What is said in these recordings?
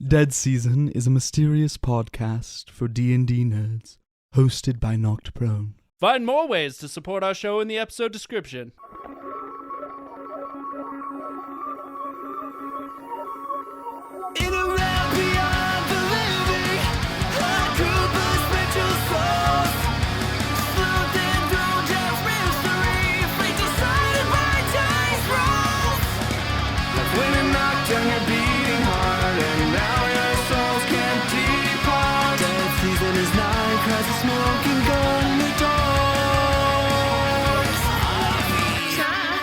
Dead Season is a mysterious podcast for D&D nerds, hosted by Knocked Prone. Find more ways to support our show in the episode description. In a realm beyond the living, a group of spiritual souls, sloth and through just mystery, fate decided by dice rolls. Like when a knocked on your beating heart, and now your souls can't depart. Dead season is nigh, cries of smoking gun in the dark.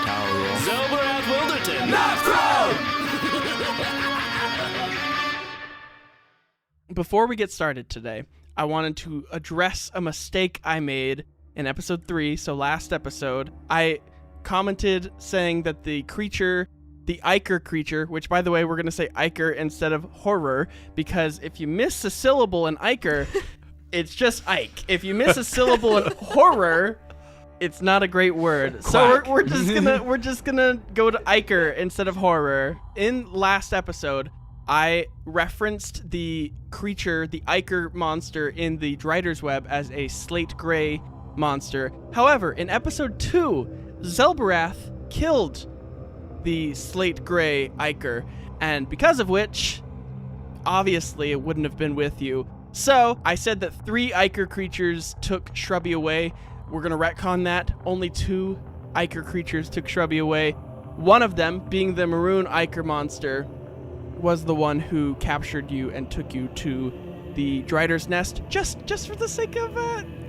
Talroth, Zelberath Wilderton. Knocked Prone! Before we get started today, I wanted to address a mistake I made in episode 3, so last episode. I commented saying that the creature, the Ichor creature, which by the way, we're going to say Ichor instead of horror, because if you miss a syllable in Ichor, it's just Ike. If you miss a syllable in horror, it's not a great word. So we're just gonna go to Ichor instead of horror. In last episode, I referenced the creature, the Ichor monster in the Drider's Web as a slate gray monster. However, in episode 2, Zelberath killed the slate gray Ichor, and because of which, obviously it wouldn't have been with you. So I said that 3 Ichor creatures took Shrubby away. We're gonna retcon that. Only 2 Ichor creatures took Shrubby away. One of them, being the maroon Ichor monster, was the one who captured you and took you to the Drider's Nest, just for the sake of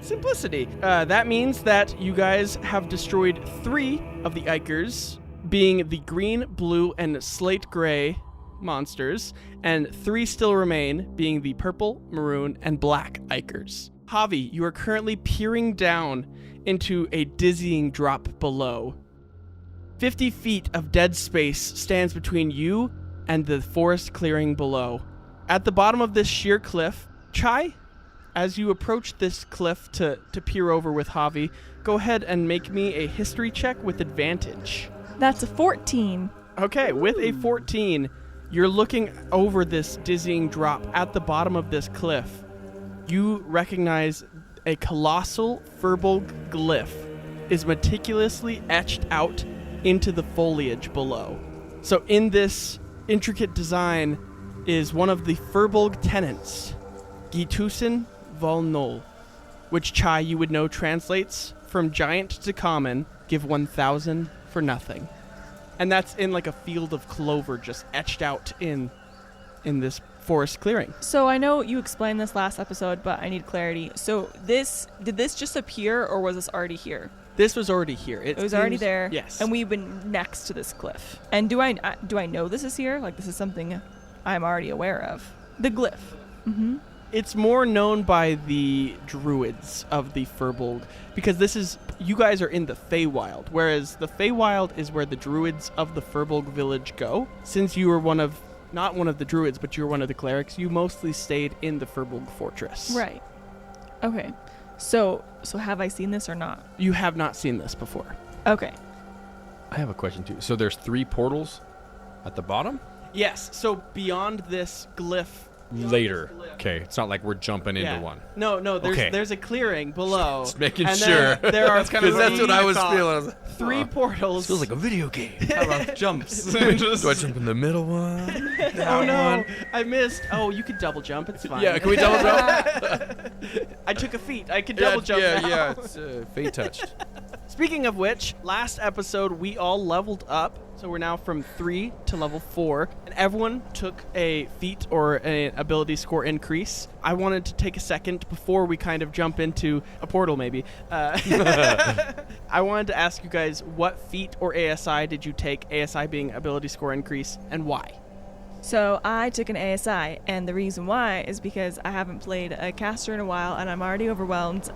simplicity. That means that you guys have destroyed 3 of the Ichors, being the green, blue, and slate gray monsters, and 3 still remain, being the purple, maroon, and black Ichors. Javi, you are currently peering down into a dizzying drop below. 50 feet of dead space stands between you and the forest clearing below. At the bottom of this sheer cliff, Chai, as you approach this cliff to peer over with Javi, go ahead and make me a history check with advantage. That's a 14. Okay, with a 14, you're looking over this dizzying drop at the bottom of this cliff. You recognize a colossal Furbolg glyph is meticulously etched out into the foliage below. So in this intricate design is one of the Furbolg tenants, Gitusen Volnol, which Chai, you would know, translates from giant to common, give 1,000 for nothing. And that's in like a field of clover just etched out in this forest clearing. So I know you explained this last episode, but I need clarity. So did this just appear, or was this already here? This was already here. It was already there. Yes. And we've been next to this cliff. And do I know this is here? Like, this is something I'm already aware of. The glyph. Mm-hmm. It's more known by the druids of the Furbolg, because you guys are in the Feywild, whereas the Feywild is where the druids of the Furbolg village go. Since you were not one of the druids, but you were one of the clerics, you mostly stayed in the Furbolg fortress. Right. Okay. So have I seen this or not? You have not seen this before. Okay. I have a question too. So there's 3 portals at the bottom? Yes. So beyond this glyph. Later. Okay. It's not like we're jumping into one. No. There's a clearing below. Just making and sure. There are Because that's what I was feeling. 3 portals. Feels like a video game. How about jumps? Do I jump in the middle one? Oh no, I missed. Oh, you could double jump. It's fine. Yeah, can we double jump? I took a feat. I could double jump now. Yeah, it's fate touched. Speaking of which, last episode we all leveled up. So we're now from 3 to level 4, and everyone took a feat or an ability score increase. I wanted to take a second before we kind of jump into a portal, maybe. I wanted to ask you guys, what feat or ASI did you take, ASI being ability score increase, and why? So I took an ASI, and the reason why is because I haven't played a caster in a while, and I'm already overwhelmed.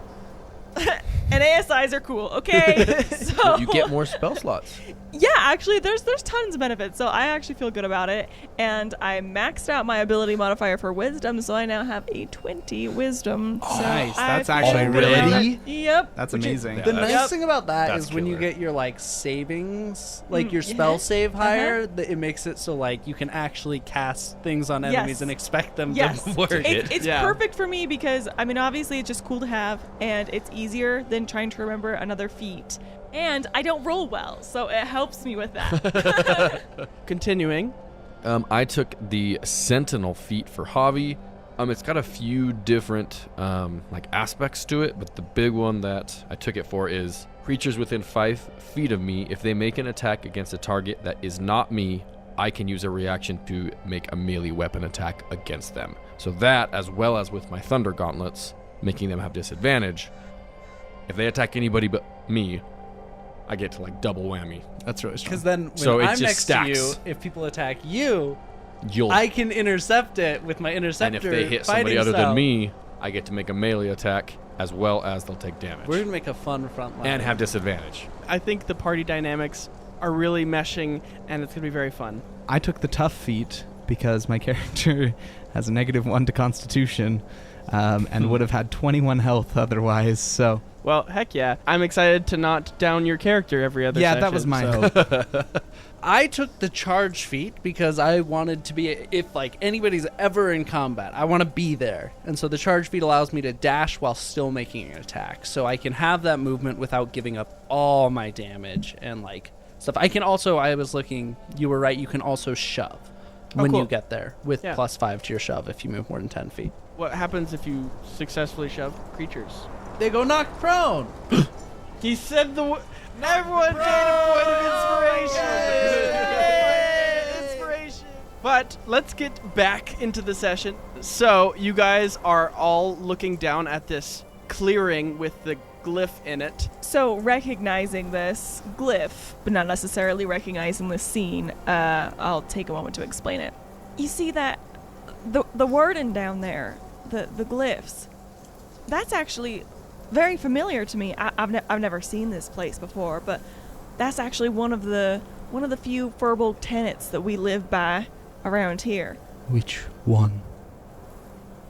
And ASIs are cool, okay? So You get more spell slots. yeah, actually, there's tons of benefits, so I actually feel good about it. And I maxed out my ability modifier for wisdom, so I now have a 20 wisdom. So Nice. I That's feel actually good about really- it. Yep. That's Which is- amazing. The nice Yep. thing about that That's is when you killer. get your like savings, like your spell yes. save higher, it makes it so like you can actually cast things on enemies Yes. and expect them Yes, to work. it's Yeah. perfect for me because I mean, obviously, it's just cool to have, and it's easier than trying to remember another feat. And I don't roll well, so it helps me with that. Continuing. I took the Sentinel feat for Javi. It's got a few different like aspects to it, but the big one that I took it for is creatures within 5 feet of me. If they make an attack against a target that is not me, I can use a reaction to make a melee weapon attack against them. So that, as well as with my Thunder Gauntlets, making them have disadvantage. If they attack anybody but me, I get to like double whammy. That's really strong. Because then when So it I'm just next stacks. to you, if people attack you, You'll I can intercept it with my interceptor. and if they hit fighting somebody other style. than me, I get to make a melee attack as well as they'll take damage We're gonna make a fun front line. and have disadvantage. I think the party dynamics are really meshing, and it's going to be very fun. I took the tough feat because my character has a -1 to Constitution, and would have had 21 health otherwise. So Well, heck yeah. I'm excited to not down your character every other yeah, session. that was my so- hope. I took the charge feat because I wanted to be, if like anybody's ever in combat, I want to be there. And so the charge feat allows me to dash while still making an attack. So I can have that movement without giving up all my damage and like stuff. I can also, I was looking, you were right, you can also shove when cool. you get there with Yeah. +5 to your shove if you move more than 10 feet. What happens if you successfully shove creatures? They go knocked prone. He said everyone gained a point of inspiration. Yay! Inspiration. But let's get back into the session. So you guys are all looking down at this clearing with the glyph in it. So recognizing this glyph, but not necessarily recognizing this scene, I'll take a moment to explain it. You see that the wording down there, the glyphs, that's actually very familiar to me. I've never seen this place before, but that's actually one of the few verbal tenets that we live by around here. Which one?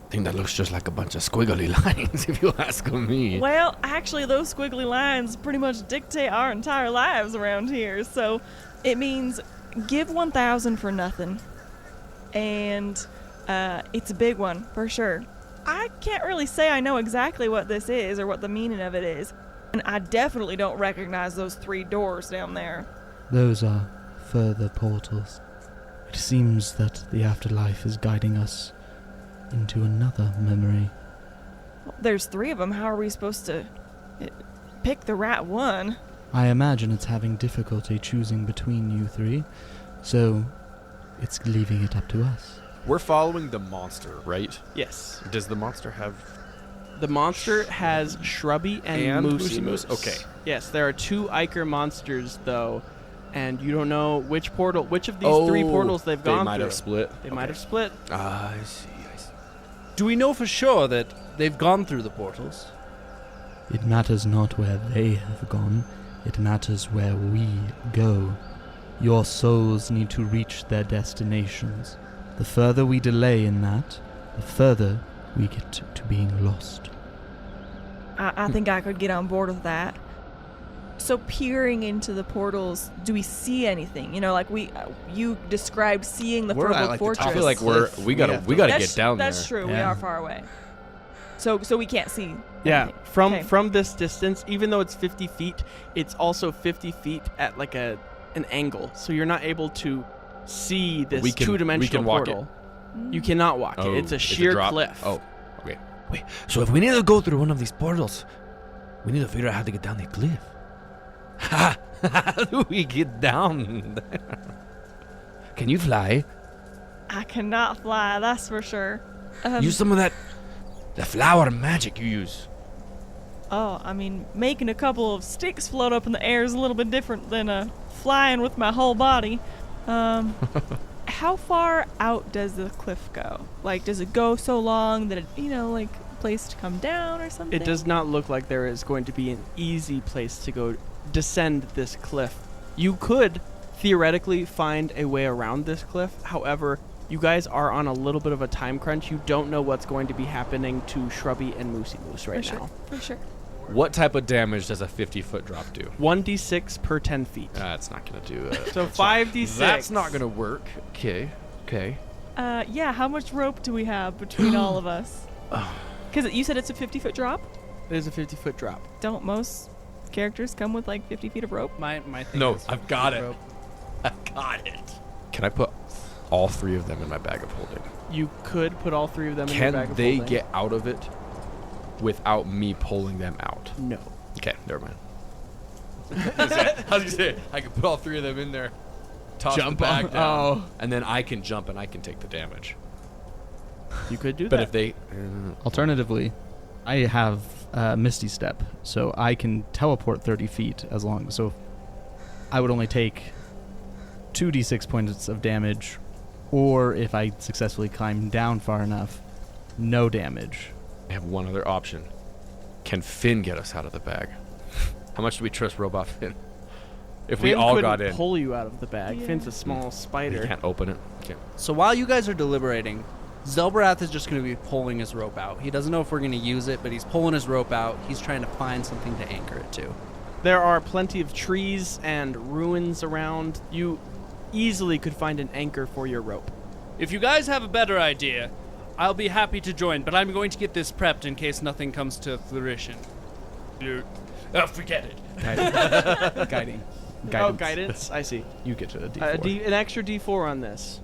I think that looks just like a bunch of squiggly lines, if you ask me. Well, actually, those squiggly lines pretty much dictate our entire lives around here. So it means give 1,000 for nothing. And it's a big one, for sure. I can't really say I know exactly what this is or what the meaning of it is. And I definitely don't recognize those 3 doors down there. Those are further portals. It seems that the afterlife is guiding us into another memory. There's 3 of them. How are we supposed to pick the right one? I imagine it's having difficulty choosing between you 3, so it's leaving it up to us. We're following the monster, right? Yes. Does the monster have... The monster has Shrubby and Moosey Moose. Okay. Yes, there are 2 Ichor monsters though, and you don't know which of these 3 portals they've gone They might through. have split. They might have split. I see. Do we know for sure that they've gone through the portals? It matters not where they have gone, it matters where we go. Your souls need to reach their destinations. The further we delay in that, the further we get to being lost. I think I could get on board with that. So peering into the portals, do we see anything? You know, like you described seeing the We're at, Furbolg like, the Fortress. top I feel like we gotta That's- get down there. That's true. We Yeah. are far away. So we can't see. Yeah, anything. Okay. from this distance, even though it's 50 feet, it's also 50 feet at like an angle, so you're not able to see this We can two-dimensional walk portal. You cannot walk it. It's a sheer drop. cliff. Oh, okay. Wait, so if we need to go through one of these portals, we need to figure out how to get down the cliff. How do we get down there? Can you fly? I cannot fly, that's for sure. Use some of the flower magic you use. Oh, I mean, making a couple of sticks float up in the air is a little bit different than flying with my whole body. How far out does the cliff go? Like, does it go so long that it, place to come down or something? It does not look like there is going to be an easy place to go descend this cliff. You could theoretically find a way around this cliff. However, you guys are on a little bit of a time crunch. You don't know what's going to be happening to Shrubby and Moosey Moose right now. For sure. What type of damage does a 50-foot drop do? 1d6 per 10 feet. That's not going to do it. So 5d6. That's not going to work. Okay. Yeah, how much rope do we have between all of us? Because you said it's a 50-foot drop? It is a 50-foot drop. Don't most characters come with like 50 feet of rope? My thing No, is I've got it. rope. I've got it. Can I put all 3 of them in my bag of holding? You could put all 3 of them in your bag Can of they holding. get out of it without me pulling them out? No. Okay, never mind. I was going to say, I can put all 3 of them in there, toss Jump the bag on- down, oh. and then I can jump and I can take the damage. You could do But that. if they... Alternatively, I have Misty Step, so I can teleport 30 feet as long. So I would only take 2d6 points of damage, or if I successfully climb down far enough, no damage. I have one other option. Can Finn get us out of the bag? How much do we trust Robot Finn? If we Finn all couldn't got in, pull you out of the bag. Yeah. Finn's a small we spider. can't open it. Okay. So while you guys are deliberating, Zelbrath is just going to be pulling his rope out. He doesn't know if we're going to use it, but he's pulling his rope out. He's trying to find something to anchor it to. There are plenty of trees and ruins around. You easily could find an anchor for your rope. If you guys have a better idea, I'll be happy to join, but I'm going to get this prepped in case nothing comes to fruition. Forget it. Guiding. Oh, guidance. I see. You get to a D4. An extra d4 on this.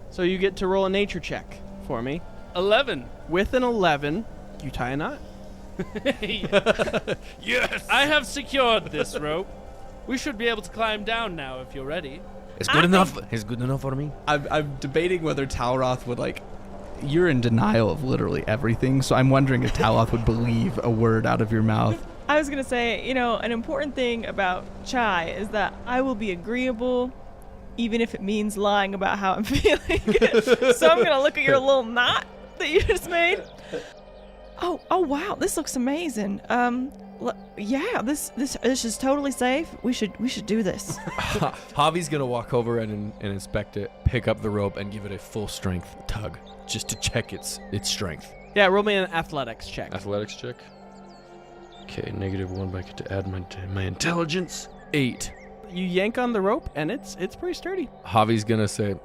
So you get to roll a nature check for me. 11. With an 11, you tie a knot. Yes! I have secured this rope. We should be able to climb down now if you're ready. It's good enough. It's good enough for me. I'm debating whether Talroth would like. You're in denial of literally everything, so I'm wondering if Talroth would believe a word out of your mouth. I was going to say, an important thing about Chai is that I will be agreeable even if it means lying about how I'm feeling. So I'm going to look at your little knot that you just made. Oh wow, this looks amazing. Yeah, this is totally safe. We should do this. Javi's gonna walk over and inspect it, pick up the rope, and give it a full strength tug, just to check its strength. Yeah, roll me an athletics check. Athletics check. Okay, -1, but I get to add my intelligence. 8. You yank on the rope, and it's pretty sturdy. Javi's gonna say,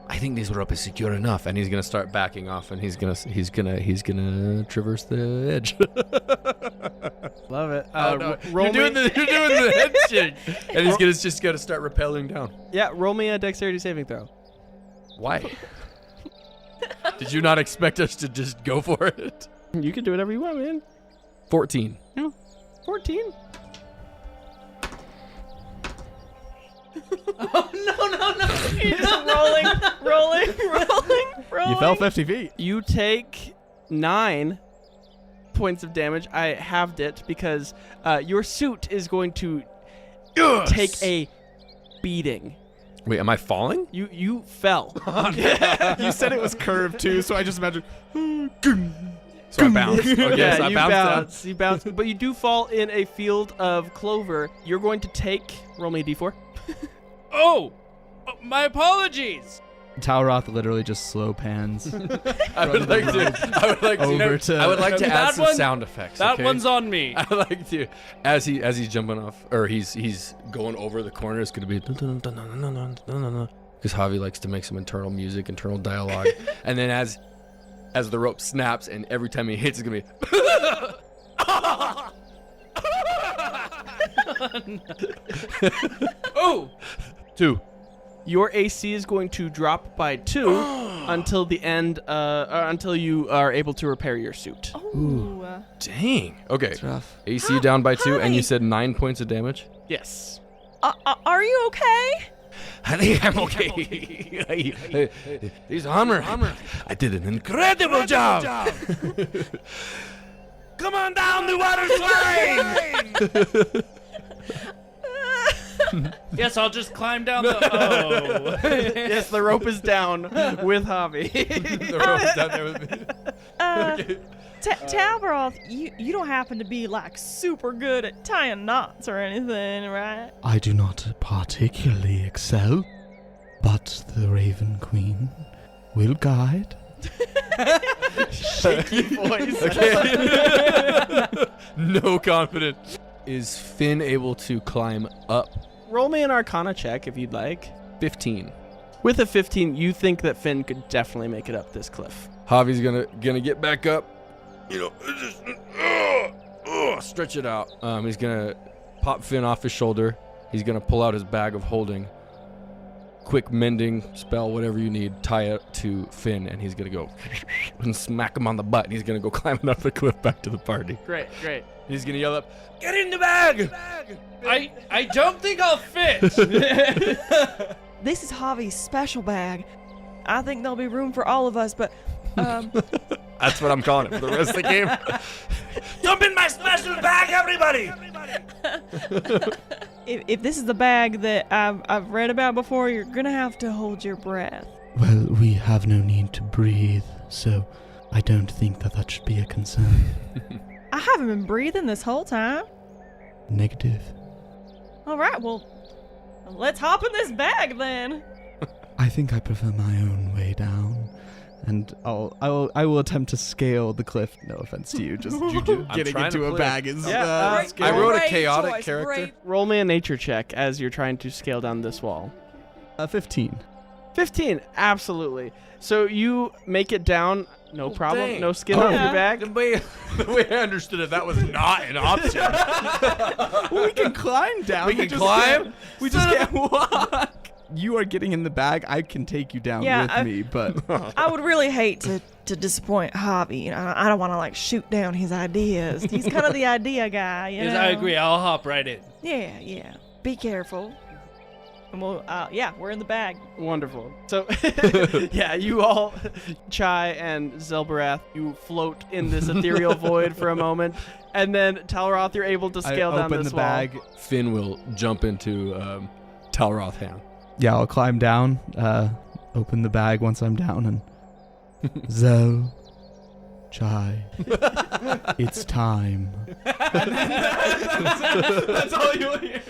"I think this rope is secure enough," and he's gonna start backing off, and he's gonna traverse the edge. Love it. You're doing the head shake, and he's just gonna start rappelling down. Yeah, roll me a dexterity saving throw. Why? Did you not expect us to just go for it? You can do whatever you want, man. 14. 14. You're just rolling. You fell 50 feet. You take 9 points of damage. I halved it because your suit is going to take a beating. Wait, am I falling? You fell. You said it was curved too, so I just imagined. So I bounced. Okay, Yeah, so I you bounced down. bounce. You bounce, but you do fall in a field of clover. You're going to take. Roll me a d4. Oh, my apologies. Talroth literally just slow pans. I would like to add That some one- sound effects. That okay? one's on me. I would like to, as he's jumping off, or he's going over the corner. It's gonna be because Javi likes to make some internal music, internal dialogue, and then as the rope snaps, and every time he hits, it's gonna be. Oh, 2. Your AC is going to drop by 2 until the end, until you are able to repair your suit. Ooh. Dang. Okay. rough. AC down by 2, and you Javi. said 9 points of damage. Yes. Are you okay? I think I'm okay. He's Hummer. I did an incredible job. Come on down the water slide. yes, I'll just climb down the. Oh. Yes, the rope is down with Javi. The rope's down there with me. Talroth, you don't happen to be like super good at tying knots or anything, right? I do not particularly excel, but the Raven Queen will guide. Shaky voice. No confidence. Is Finn able to climb up? Roll me an Arcana check if you'd like. 15. With a 15, you think that Finn could definitely make it up this cliff. Javi's gonna get back up. You know, just stretch it out. He's gonna pop Finn off his shoulder. He's gonna pull out his bag of holding. Quick mending spell, whatever you need. Tie it to Finn, and he's gonna go and smack him on the butt. And he's gonna go climbing up the cliff back to the party. Great. He's gonna yell up, "Get in the bag!" I don't think I'll fit. This is Javi's special bag. I think there'll be room for all of us, but That's what I'm calling it for the rest of the game. Jump in my special bag, everybody! if this is the bag that I've read about before, you're gonna have to hold your breath. Well, we have no need to breathe, so I don't think that should be a concern. I haven't been breathing this whole time. Negative. All right, well, let's hop in this bag then. I think I prefer my own way down. And I will attempt to scale the cliff. No offense to you, just getting trying into to a play. bag is Yeah, scary. I wrote a Great chaotic choice, character. great. Roll me a nature check as you're trying to scale down this wall. 15. 15, absolutely. So you make it down, no problem, dang. no skin off your bag. The way I understood it, that was not an option. Well, we can climb down. We can climb? We just can't walk. You are getting in the bag. I can take you down Yeah, with me, but I would really hate to disappoint Javi. You know, I don't want to like shoot down his ideas. He's kind of the idea guy. You Yes, know? I agree. I'll hop right in. Yeah. Be careful. And we'll, we're in the bag. Wonderful. So, yeah, you all, Chai and Zelbarath, you float in this ethereal void for a moment, and then Talroth, you're able to scale I down open this the wall. bag. Finn will jump into Talroth's hand. Yeah, I'll climb down. Open the bag once I'm down, and Zel, Chai, it's time. That's all you'll hear.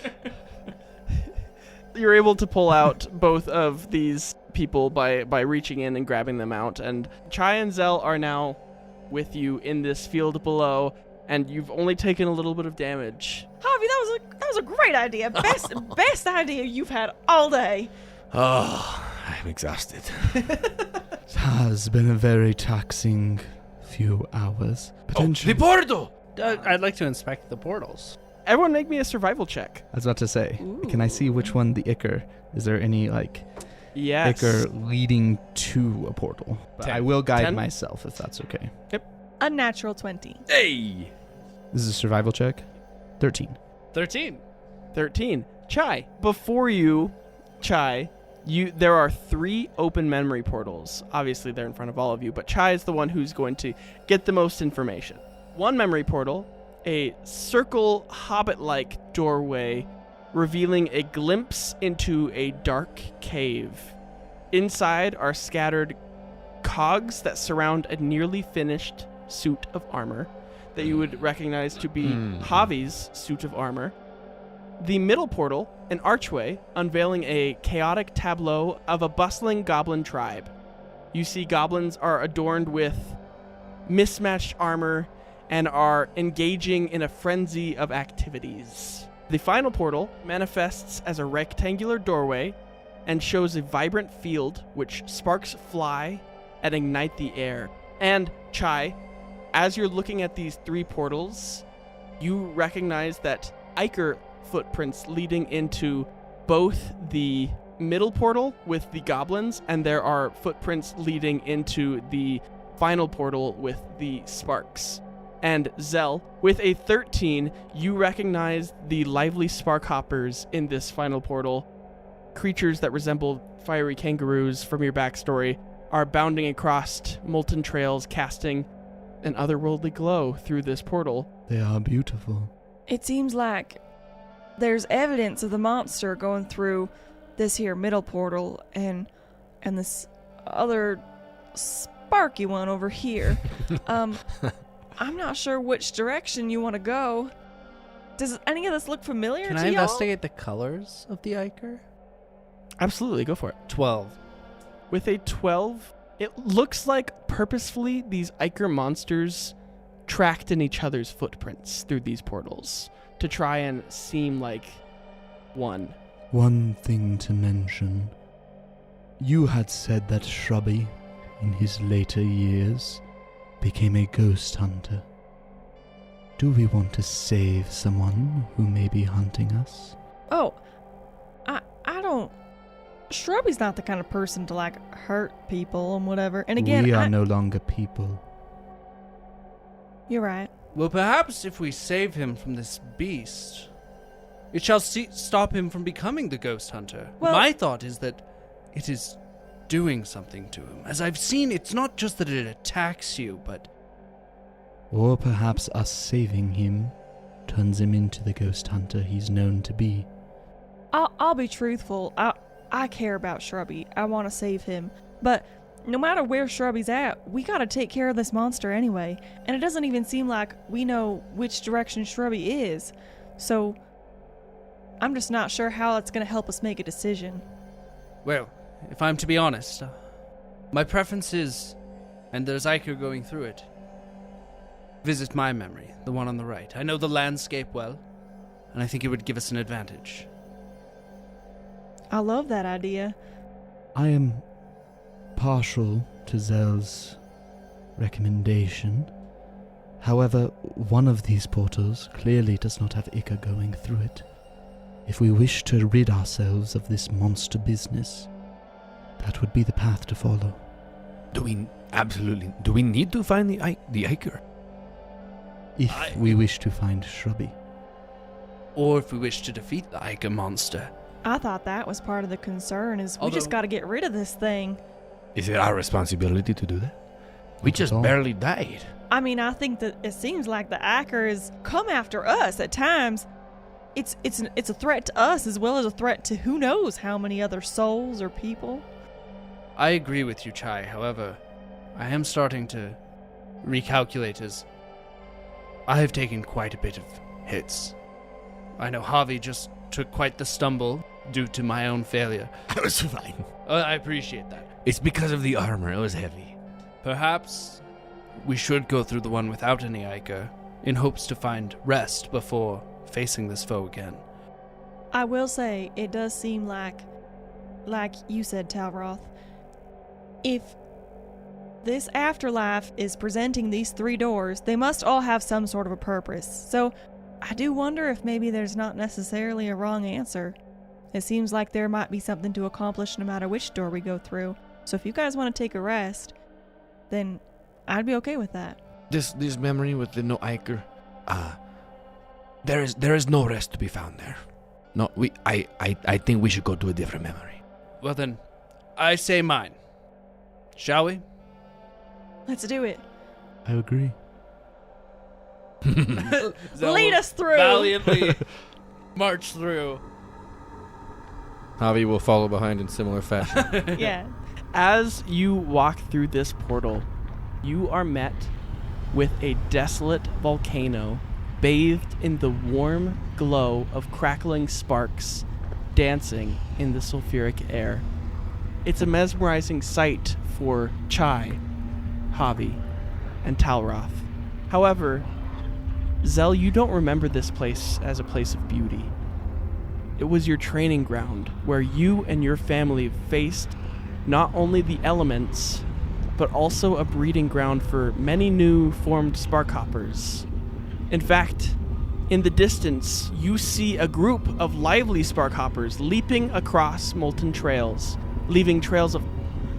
You're able to pull out both of these people by reaching in and grabbing them out, and Chai and Zel are now with you in this field below, and you've only taken a little bit of damage. Javi, that was a great idea. Best idea you've had all day. Oh, I'm exhausted. It has been a very taxing few hours. Potentially. The portal! I'd like to inspect the portals. Everyone make me a survival check. I was about to say, can I see which one the Ichor? Is there any Yes. Ichor leading to a portal? But 10. I will guide 10? myself if that's okay. Unnatural 20. Hey! This is a survival check. 13. 13. 13. Chai, before you, Chai, there are 3 open memory portals. Obviously, they're in front of all of you, but Chai is the one who's going to get the most information. One memory portal, a circle hobbit-like doorway revealing a glimpse into a dark cave. Inside are scattered cogs that surround a nearly finished suit of armor that you would recognize to be Javi's suit of armor. The middle portal, an archway unveiling a chaotic tableau of a bustling goblin tribe. You see goblins are adorned with mismatched armor and are engaging in a frenzy of activities. The final portal manifests as a rectangular doorway and shows a vibrant field which sparks fly and ignite the air. And Chai, as you're looking at these 3 portals, you recognize that Ichor footprints leading into both the middle portal with the goblins, and there are footprints leading into the final portal with the sparks. And Zel, with a 13, you recognize the lively sparkhoppers in this final portal. Creatures that resemble fiery kangaroos from your backstory are bounding across molten trails, casting an otherworldly glow through this portal. They are beautiful. It seems like there's evidence of the monster going through this here middle portal and this other sparky one over here. I'm not sure which direction you want to go. Does any of this look familiar Can to I y'all? investigate the colors of the Ichor? Absolutely, go for it. 12. With a 12, it looks like purposefully these Ichor monsters tracked in each other's footprints through these portals to try and seem like one. One thing to mention. You had said that Shrubby, in his later years, became a ghost hunter. Do we want to save someone who may be hunting us? Oh, I don't... Shrubby's not the kind of person to, like, hurt people and whatever. And again, we are no longer people. You're right. Well, perhaps if we save him from this beast, it shall stop him from becoming the ghost hunter. Well- My thought is that it is doing something to him. As I've seen, it's not just that it attacks you, but... Or perhaps us saving him turns him into the ghost hunter he's known to be. I'll be truthful. I care about Shrubby. I want to save him. But no matter where Shrubby's at, we gotta take care of this monster anyway. And it doesn't even seem like we know which direction Shrubby is. So I'm just not sure how that's gonna help us make a decision. Well, if I'm to be honest, my preference is, and there's Ichor going through it, visit my memory, the one on the right. I know the landscape well, and I think it would give us an advantage. I love that idea. I am partial to Zell's recommendation. However, one of these portals clearly does not have Ichor going through it. If we wish to rid ourselves of this monster business, that would be the path to follow. Do we need to find the Ichor? If we wish to find Shrubby. Or if we wish to defeat the Ichor monster. I thought that was part of the concern, is we just gotta get rid of this thing. Is it our responsibility to do that? We Not just at all. barely died. I mean, I think that it seems like the Ichor has come after us at times. It's a threat to us as well as a threat to who knows how many other souls or people. I agree with you, Chai. However, I am starting to recalculate as I have taken quite a bit of hits. I know Javi just took quite the stumble due to my own failure. I was fine. I appreciate that. It's because of the armor. It was heavy. Perhaps we should go through the one without any Ichor in hopes to find rest before facing this foe again. I will say, it does seem like you said, Talroth, if this afterlife is presenting these 3 doors, they must all have some sort of a purpose. So I do wonder if maybe there's not necessarily a wrong answer. It seems like there might be something to accomplish no matter which door we go through. So if you guys want to take a rest, then I'd be okay with that. This memory with the no Ichor, there is no rest to be found there. No, I think we should go to a different memory. Well then, I say mine. Shall we? Let's do it. I agree. Lead us through. Valiantly march through. Javi will follow behind in similar fashion. Yeah. As you walk through this portal, you are met with a desolate volcano bathed in the warm glow of crackling sparks dancing in the sulfuric air. It's a mesmerizing sight for Chai, Javi, and Talroth. However, Zell, you don't remember this place as a place of beauty. It was your training ground where you and your family faced not only the elements, but also a breeding ground for many new formed sparkhoppers. In fact, in the distance, you see a group of lively sparkhoppers leaping across molten trails, leaving trails of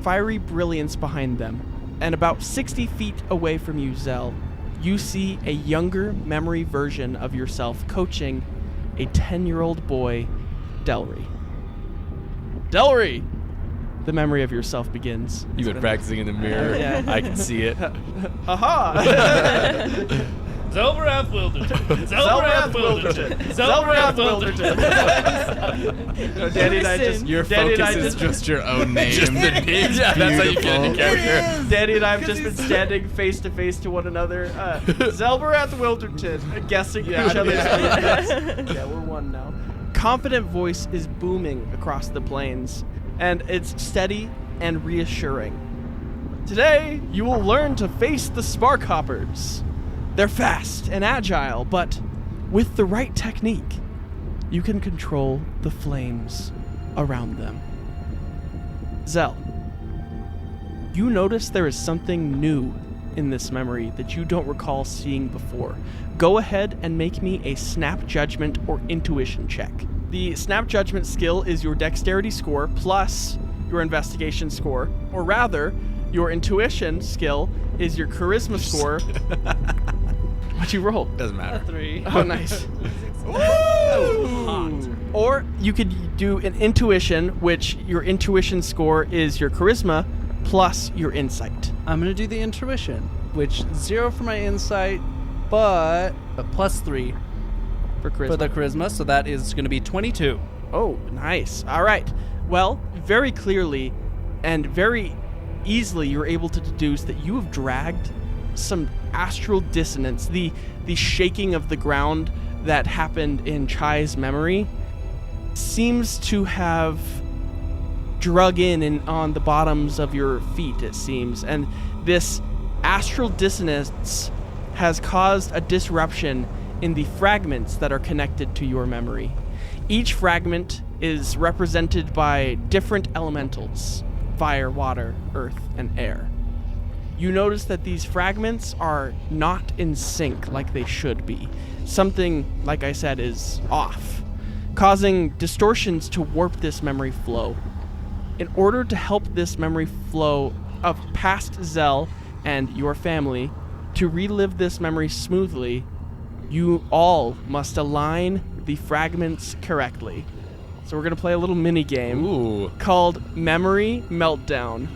fiery brilliance behind them. And about 60 feet away from you, Zell, you see a younger memory version of yourself coaching a 10-year-old boy, Delry. Delry! The memory of yourself begins. You've been practicing in the mirror. Yeah. I can see it. Aha! Zelbarath Wilderton. Zelbarath Wilderton. Zelbarath Wilderton. No, Danny and I just. Your Danny and I focus is just. just your own name. Just the name. Yeah, that's how you get into character. Danny and I have just been standing face to face to one another. Zelbarath Wilderton, guessing each other's names. Yeah, we're one now. Confident voice is booming across the plains, and it's steady and reassuring. Today, you will learn to face the Sparkhoppers. They're fast and agile, but with the right technique, you can control the flames around them. Zell, you notice there is something new in this memory that you don't recall seeing before. Go ahead and make me a snap judgment or intuition check. The snap judgment skill is your dexterity score plus your investigation score, or rather, your intuition skill is your charisma score. What'd you roll? Doesn't matter. 3. Oh, nice. Or you could do an intuition, which your intuition score is your charisma plus your insight. I'm going to do the intuition, which 0 for my insight, but a +3 For charisma. for the charisma, so that is going to be 22. Oh, nice. All right. Well, very clearly and very easily you're able to deduce that you have dragged some astral dissonance, the shaking of the ground that happened in Chai's memory seems to have drug in on the bottoms of your feet, it seems, and this astral dissonance has caused a disruption in the fragments that are connected to your memory. Each fragment is represented by different elementals: fire, water, earth, and air. You notice that these fragments are not in sync like they should be. Something, like I said, is off, causing distortions to warp this memory flow. In order to help this memory flow of past Zell and your family to relive this memory smoothly, you all must align the fragments correctly. So we're going to play a little mini game called Memory Meltdown.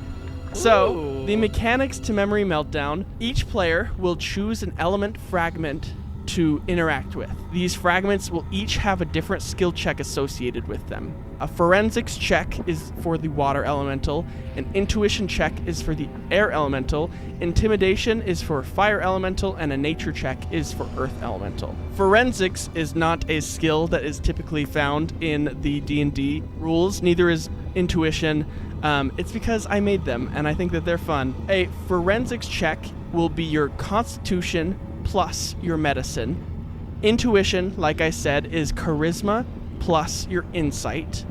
So, the mechanics to Memory Meltdown: each player will choose an element fragment to interact with. These fragments will each have a different skill check associated with them. A forensics check is for the water elemental, an intuition check is for the air elemental, intimidation is for fire elemental, and a nature check is for earth elemental. Forensics is not a skill that is typically found in the D&D rules, neither is intuition. It's because I made them, and I think that they're fun. A forensics check will be your constitution plus your medicine. Intuition, like I said, is charisma plus your insight.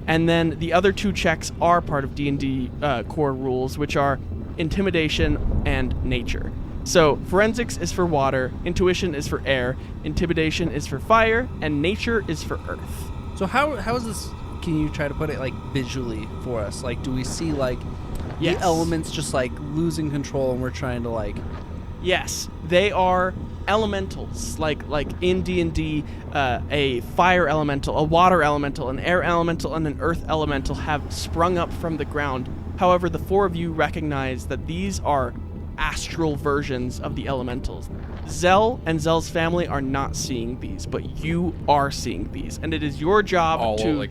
And then the other two checks are part of D&D core rules, which are intimidation and nature. So forensics is for water, intuition is for air, intimidation is for fire, and nature is for earth. So how is this? Can you try to put it like visually for us? Like, do we see like Yes. the elements just like losing control, and we're trying to like? Yes, they are elementals, like in D&D, a fire elemental, a water elemental, an air elemental, and an earth elemental have sprung up from the ground. However, the four of you recognize that these are astral versions of the elementals. Zell and Zell's family are not seeing these, but you are seeing these, and it is your job All to...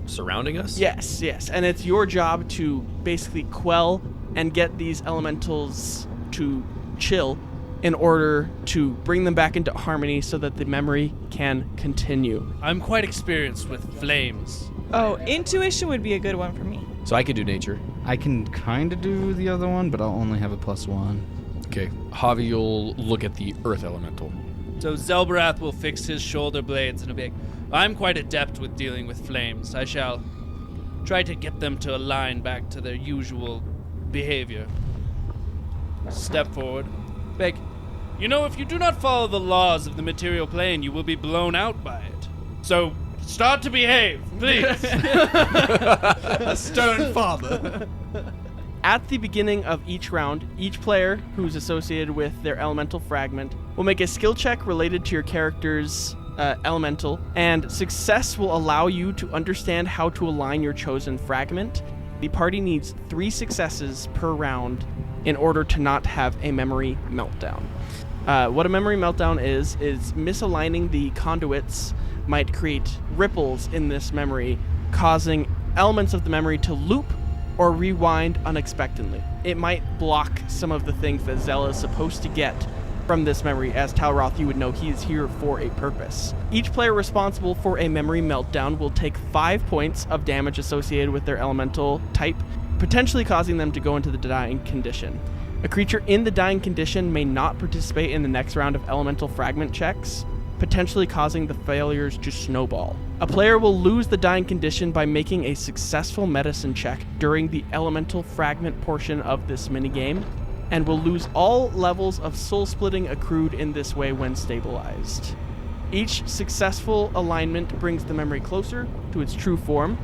surrounding us? Yes, and it's your job to basically quell and get these elementals to chill in order to bring them back into harmony so that the memory can continue. I'm quite experienced with flames. Oh, intuition would be a good one for me. So I could do nature. I can kind of do the other one, but I'll only have a +1. Okay. Javi, you'll look at the earth elemental. So Zelbarath will fix his shoulder blades and be like, I'm quite adept with dealing with flames. I shall try to get them to align back to their usual behavior. Step forward. Beg, you know, if you do not follow the laws of the material plane, you will be blown out by it. So start to behave, please. A stern father. At the beginning of each round, each player who's associated with their elemental fragment will make a skill check related to your character's elemental, and success will allow you to understand how to align your chosen fragment. The party needs 3 successes per round in order to not have a memory meltdown. What a memory meltdown is misaligning the conduits might create ripples in this memory, causing elements of the memory to loop or rewind unexpectedly. It might block some of the things that Zell is supposed to get from this memory. As Talroth, you would know he is here for a purpose. Each player responsible for a memory meltdown will take 5 points of damage associated with their elemental type, potentially causing them to go into the dying condition. A creature in the dying condition may not participate in the next round of elemental fragment checks, potentially causing the failures to snowball. A player will lose the dying condition by making a successful medicine check during the elemental fragment portion of this minigame, and will lose all levels of soul splitting accrued in this way when stabilized. Each successful alignment brings the memory closer to its true form,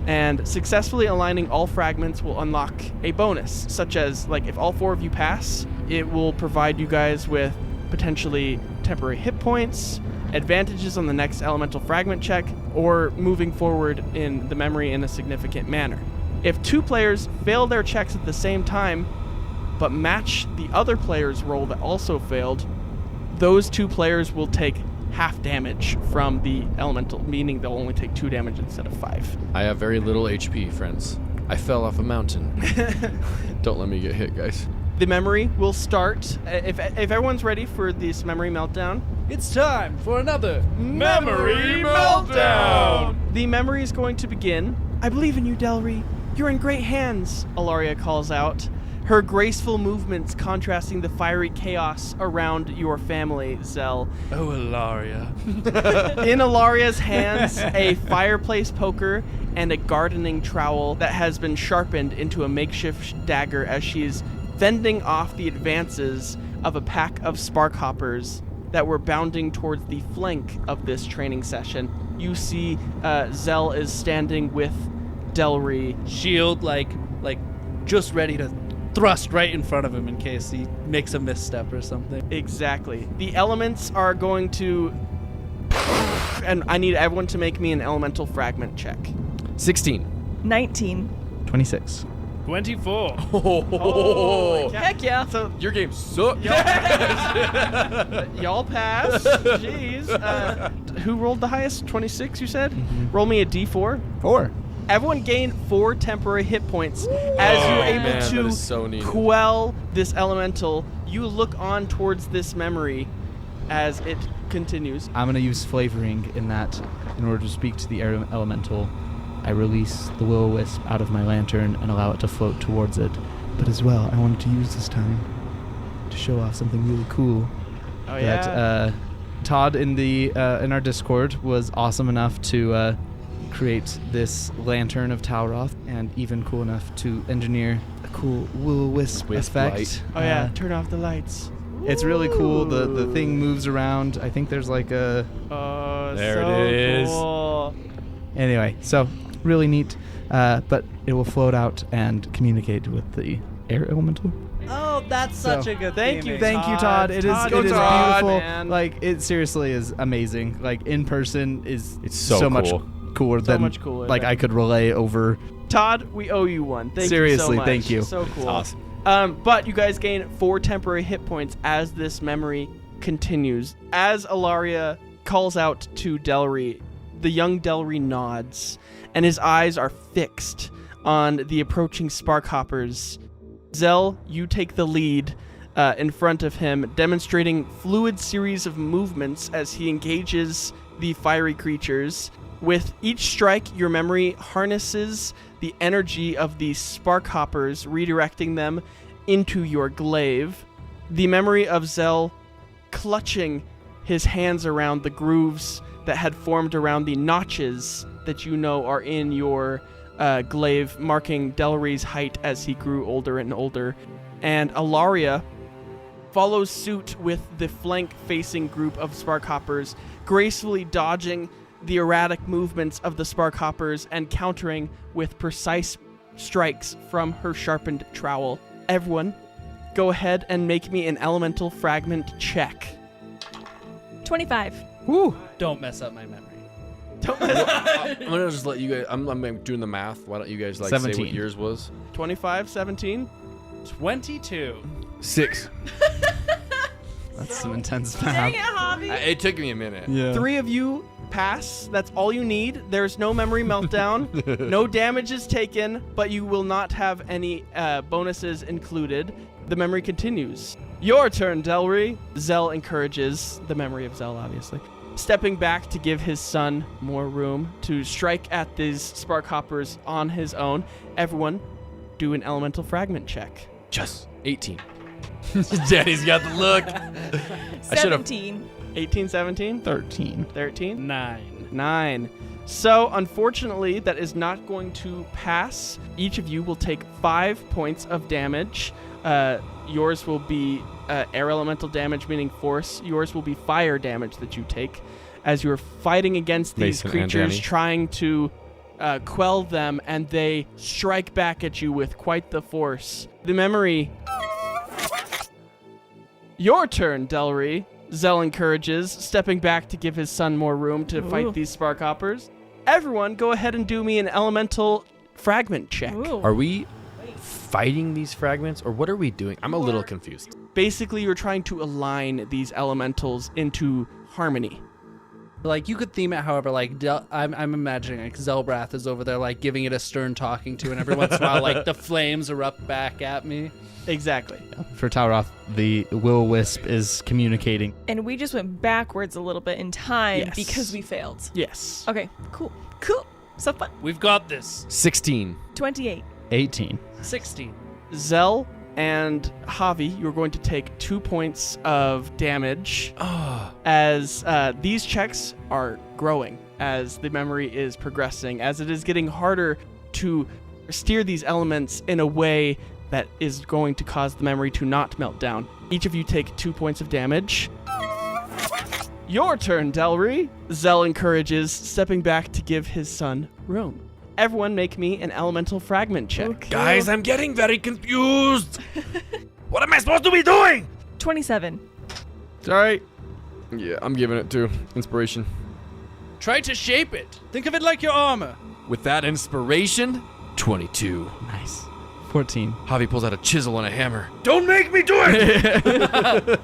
and successfully aligning all fragments will unlock a bonus, such as, like, if all 4 of you pass, it will provide you guys with potentially temporary hit points, advantages on the next elemental fragment check, or moving forward in the memory in a significant manner. If 2 players fail their checks at the same time, but match the other player's roll that also failed, those 2 players will take half damage from the elemental, meaning they'll only take 2 damage instead of 5. I have very little HP, friends. I fell off a mountain. Don't let me get hit, guys. The memory will start. If everyone's ready for this memory meltdown, It's time for another Memory Meltdown! The memory is going to begin. I believe in you, Delry. You're in great hands, Alaria calls out, her graceful movements contrasting the fiery chaos around your family, Zell. Oh, Ilaria. In Alaria's hands, a fireplace poker and a gardening trowel that has been sharpened into a makeshift dagger as she's fending off the advances of a pack of sparkhoppers that were bounding towards the flank of this training session. You see Zell is standing with Delry. Shield, like just ready to thrust right in front of him in case he makes a misstep or something. Exactly. The elements are going to... And I need everyone to make me an elemental fragment check. 16. 19. 26. 24. Oh, Heck yeah. So Your game sucks. y'all pass. Jeez. Who rolled the highest? 26, you said? Roll me a d4. 4. Everyone gain 4 temporary hit points as you're able man, that to is so needed. quell this elemental. You look on towards this memory as it continues. I'm going to use flavoring in that in order to speak to the air elemental. I release the will-o-wisp out of my lantern and allow it to float towards it. But as well, I wanted to use this time to show off something really cool. Oh, that Todd in our Discord was awesome enough to create this lantern of Talroth, and even cool enough to engineer a cool will-o-wisp effect. light. Oh, yeah. Turn off the lights. It's really cool. The thing moves around. I think there's like a... Oh, There so it is. cool. Anyway, so really neat. But it will float out and communicate with the air elemental. Oh, that's So, such a good thank theming. you, Thank you, Todd. It is Todd, it is Todd, beautiful. man. Like, it seriously is amazing. Like, in person is It's so much cool. cooler So than much cooler like than- I could relay over. Todd, we owe you one. Thank you so Seriously, much. thank you. So cool. awesome. But you guys gain 4 temporary hit points as this memory continues. As Alaria calls out to Delry, the young Delry nods, and his eyes are fixed on the approaching sparkhoppers. Zell, you take the lead in front of him, demonstrating fluid series of movements as he engages the fiery creatures. With each strike, your memory harnesses the energy of these sparkhoppers, redirecting them into your glaive. The memory of Zell clutching his hands around the grooves that had formed around the notches that you know are in your glaive, marking Delry's height as he grew older and older. And Alaria follows suit with the flank-facing group of sparkhoppers, gracefully dodging the erratic movements of the sparkhoppers and countering with precise strikes from her sharpened trowel. Everyone, go ahead and make me an elemental fragment check. 25. Woo! Don't mess up my memory. I'm gonna just let you guys. I'm doing the math. Why don't you guys say 17. what yours was? 25, 17. 22. 6. That's some intense Dang math. it, Javi. It took me a minute. Yeah. 3 of you pass. That's all you need. There's no memory meltdown. No damage is taken, but you will not have any bonuses included. The memory continues. Your turn, Delry. Zell encourages the memory of Zell, obviously. Stepping back to give his son more room to strike at these spark hoppers on his own. Everyone, do an elemental fragment check. Just 18. Daddy's got the look. I should have. 17. 18, 17, 13. 13, 9. 9. So, unfortunately, that is not going to pass. Each of you will take 5 points of damage. Yours will be air elemental damage, meaning force. Yours will be fire damage that you take as you're fighting against these Mason and creatures, Danny. trying to quell them, and they strike back at you with quite the force. The memory... Your turn, Delry. Zell encourages, stepping back to give his son more room to Ooh. fight these spark hoppers. Everyone, go ahead and do me an elemental fragment check. Ooh. Are we fighting these fragments, or what are we doing? I'm a little confused. Basically, you're trying to align these elementals into harmony. Like, you could theme it however, like, I'm imagining, like, Zelbrath is over there, like, giving it a stern talking to, and every once in a while, like, the flames erupt back at me. Exactly. For Talroth, the will-wisp is communicating. And we just went backwards a little bit in time Yes. because we failed. Yes. Okay, cool. Cool. So fun. We've got this. 16. 28. 18. 16. Zell and Javi, you're going to take 2 points of damage as these checks are growing as the memory is progressing, as it is getting harder to steer these elements in a way that is going to cause the memory to not melt down. Each of you take 2 points of damage. Your turn, Delry. Zell encourages, stepping back to give his son room. Everyone make me an elemental fragment check. Okay. Guys, I'm getting very confused. What am I supposed to be doing? 27. All right. Yeah, I'm giving it to inspiration. Try to shape it. Think of it like your armor. With that inspiration, 22. Nice. 14. Javi pulls out a chisel and a hammer. Don't make me do it!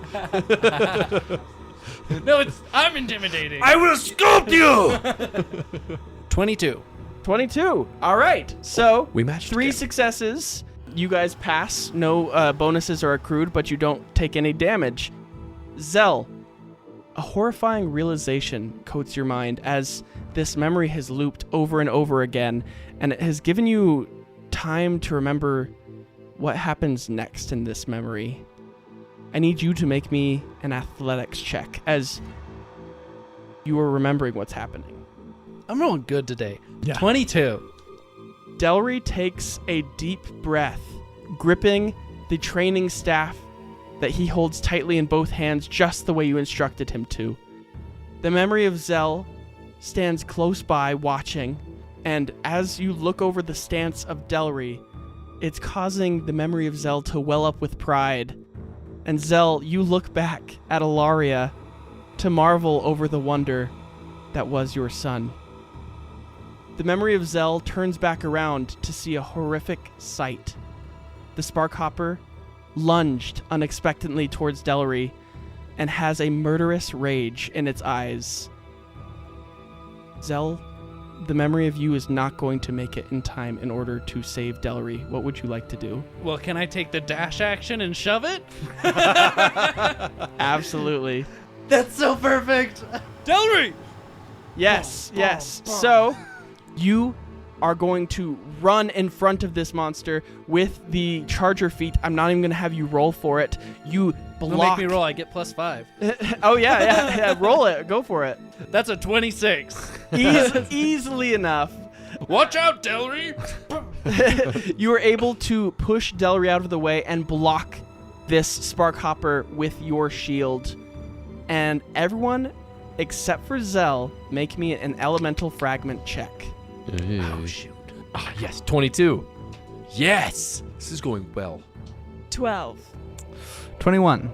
No, I'm intimidating. I will sculpt you! 22. 22. All right. So We matched 3 again. successes. You guys pass. No bonuses are accrued, but you don't take any damage. Zell, a horrifying realization coats your mind as this memory has looped over and over again, and it has given you time to remember what happens next in this memory. I need you to make me an athletics check as you are remembering what's happening. I'm rolling good today. Yeah. 22. Delry takes a deep breath, gripping the training staff that he holds tightly in both hands just the way you instructed him to. The memory of Zell stands close by watching, and as you look over the stance of Delry, it's causing the memory of Zell to well up with pride. And Zell, you look back at Ilaria to marvel over the wonder that was your son. The memory of Zell turns back around to see a horrific sight. The Sparkhopper lunged unexpectedly towards Delry and has a murderous rage in its eyes. Zell, the memory of you is not going to make it in time in order to save Delry. What would you like to do? Well, can I take the dash action and shove it? Absolutely. That's so perfect. Delry! Yes, yes. So, you are going to run in front of this monster with the charger feet. I'm not even going to have you roll for it. You Don't block. make me roll. I get +5. Oh, yeah. Roll it. Go for it. That's a 26. Easily enough. Watch out, Delry! You are able to push Delry out of the way and block this Sparkhopper with your shield. And everyone, except for Zell, make me an elemental fragment check. Oh, shoot. Ah, yes, 22. Yes! This is going well. 12. 21.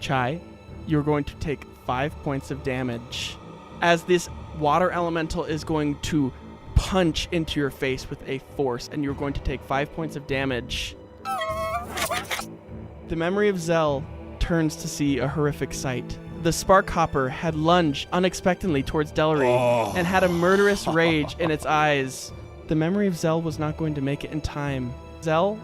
Chai, you're going to take 5 points of damage as this water elemental is going to punch into your face with a force, and you're going to take 5 points of damage. The memory of Zell turns to see a horrific sight. The spark hopper had lunged unexpectedly towards Delry and had a murderous rage in its eyes. The memory of Zell was not going to make it in time. Zell,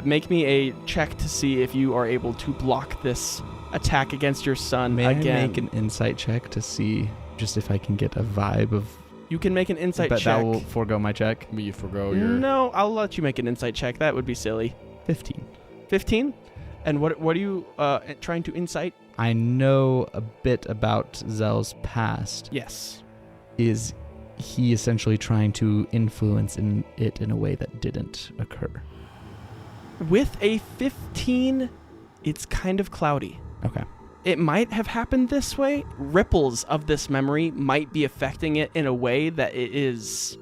make me a check to see if you are able to block this attack against your son May again. I make an insight check to see just if I can get a vibe of... You can make an insight but check. that will forego my check. You forgo your. No, I'll let you make an insight check. That would be silly. 15. 15? And what are you trying to insight? I know a bit about Zell's past. Yes. Is he essentially trying to influence it in a way that didn't occur? With a 15, it's kind of cloudy. Okay. It might have happened this way. Ripples of this memory might be affecting it in a way that it is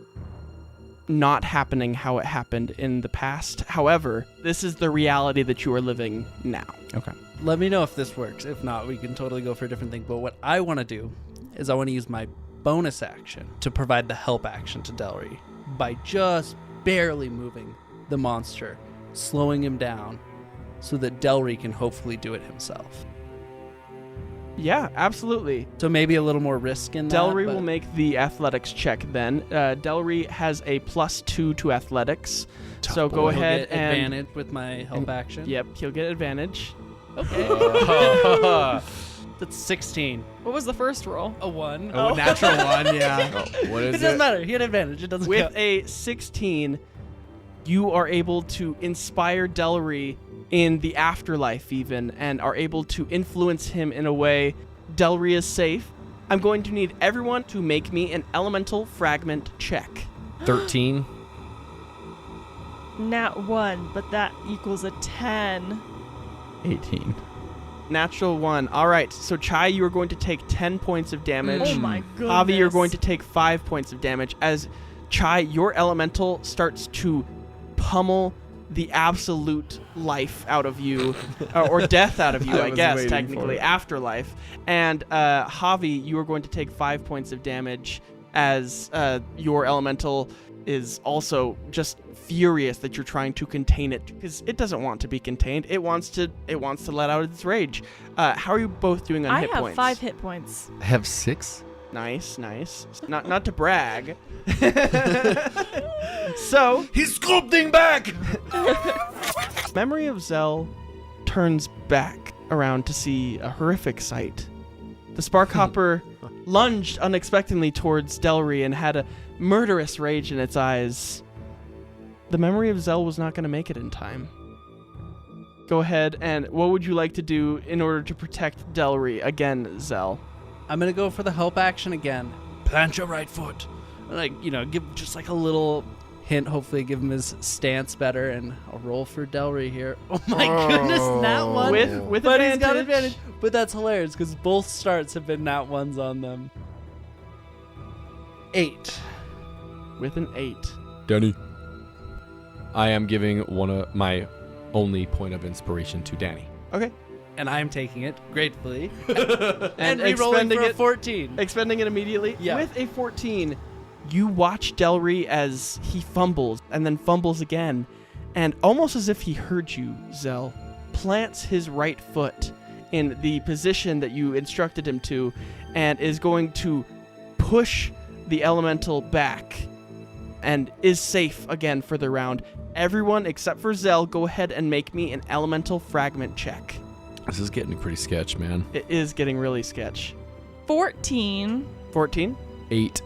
not happening how it happened in the past. However, this is the reality that you are living now. Okay. Let me know if this works. If not, we can totally go for a different thing. But what I want to do is I want to use my bonus action to provide the help action to Delry by just barely moving the monster, slowing him down so that Delry can hopefully do it himself. Yeah, absolutely. So maybe a little more risk in that. Delry but will make the athletics check then. Delry has a +2 to athletics. So go he'll ahead get and... advantage with my help action. Yep, he'll get advantage. Okay. That's 16. What was the first roll? A 1. Oh, natural one, yeah. What It is doesn't it? matter. He had advantage. It doesn't With count. a 16, you are able to inspire Delry in the afterlife even, and are able to influence him in a way. Delry is safe. I'm going to need everyone to make me an elemental fragment check. 13. Nat 1, but that equals a 10. 18. Natural 1. All right, so Chai, you are going to take 10 points of damage. Oh my goodness. Javi, you're going to take 5 points of damage as Chai, your elemental starts to pummel the absolute life out of you, or death out of you, I was guess, waiting technically, for it. afterlife. And Javi, you are going to take 5 points of damage as your elemental is also just furious that you're trying to contain it, because it doesn't want to be contained. It wants to let out its rage. How are you both doing on I hit have points? 5 hit points. I have 6. Nice. Not to brag. So He's sculpting back! Memory of Zell turns back around to see a horrific sight. The spark hopper lunged unexpectedly towards Delry and had a murderous rage in its eyes. The memory of Zell was not going to make it in time. Go ahead, and what would you like to do in order to protect Delry? Again, Zell. I'm going to go for the help action again. Plant your right foot. Like, give just like a little hint, hopefully give him his stance better, and I'll roll for Delry here. Oh my goodness, nat 1. With but advantage. he's got advantage. But that's hilarious because both starts have been nat 1s on them. 8. With an 8. Danny. I am giving one of my only point of inspiration to Danny. Okay. And I'm taking it gratefully. And re-rolling expending for a it- 14. Expending it immediately? Yeah. With a 14, you watch Delry as he fumbles and then fumbles again, and almost as if he heard you, Zell, plants his right foot in the position that you instructed him to and is going to push the elemental back and is safe again for the round. Everyone except for Zell, go ahead and make me an elemental fragment check. This is getting pretty sketch, man. It is getting really sketch. 14. 14, 8.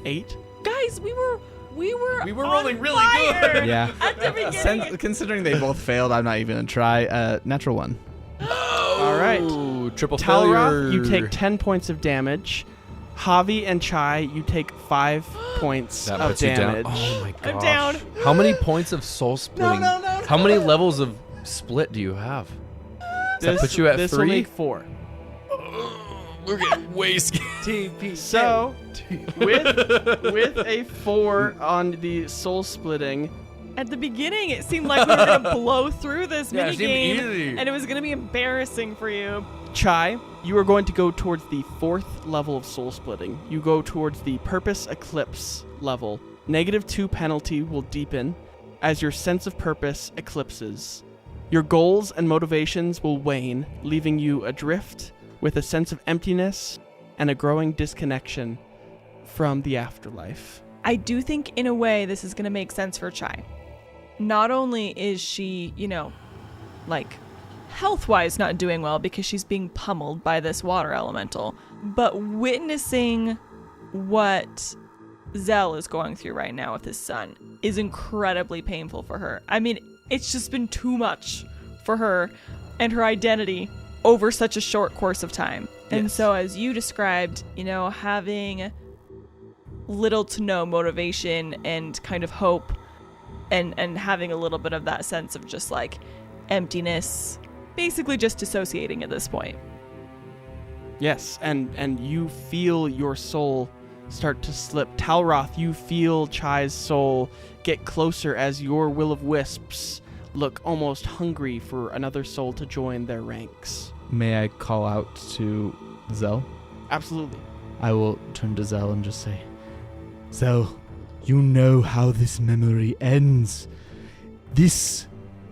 8. Guys, we were on rolling really fire good. Yeah. at the beginning. Considering they both failed, I'm not even going to try. Natural 1. All right. Ooh, triple Talroth, failure. you take 10 points of damage. Javi and Chai, you take 5 points That of puts you down. damage. Oh my gosh. I'm down. How many points of soul splitting? How many levels of split do you have? Does that put you at this 3? will make 4. We're getting way scared. TP. So, with a 4 on the soul splitting, At the beginning, it seemed like we were going to blow through this Yeah, it seemed minigame, easy. and it was going to be embarrassing for you. Chai, you are going to go towards the 4th level of soul splitting. You go towards the purpose eclipse level. -2 penalty will deepen as your sense of purpose eclipses. Your goals and motivations will wane, leaving you adrift with a sense of emptiness and a growing disconnection from the afterlife. I do think, in a way, this is going to make sense for Chai. Not only is she, health-wise not doing well because she's being pummeled by this water elemental, but witnessing what Zell is going through right now with his son is incredibly painful for her. I mean, it's just been too much for her and her identity over such a short course of time. And Yes. so, as you described, having little to no motivation and kind of hope and having a little bit of that sense of just emptiness, basically just dissociating at this point. Yes, and you feel your soul start to slip. Talroth, you feel Chai's soul get closer as your will-o'-wisps look almost hungry for another soul to join their ranks. May I call out to Zell? Absolutely. I will turn to Zell and just say, Zell, you know how this memory ends. This,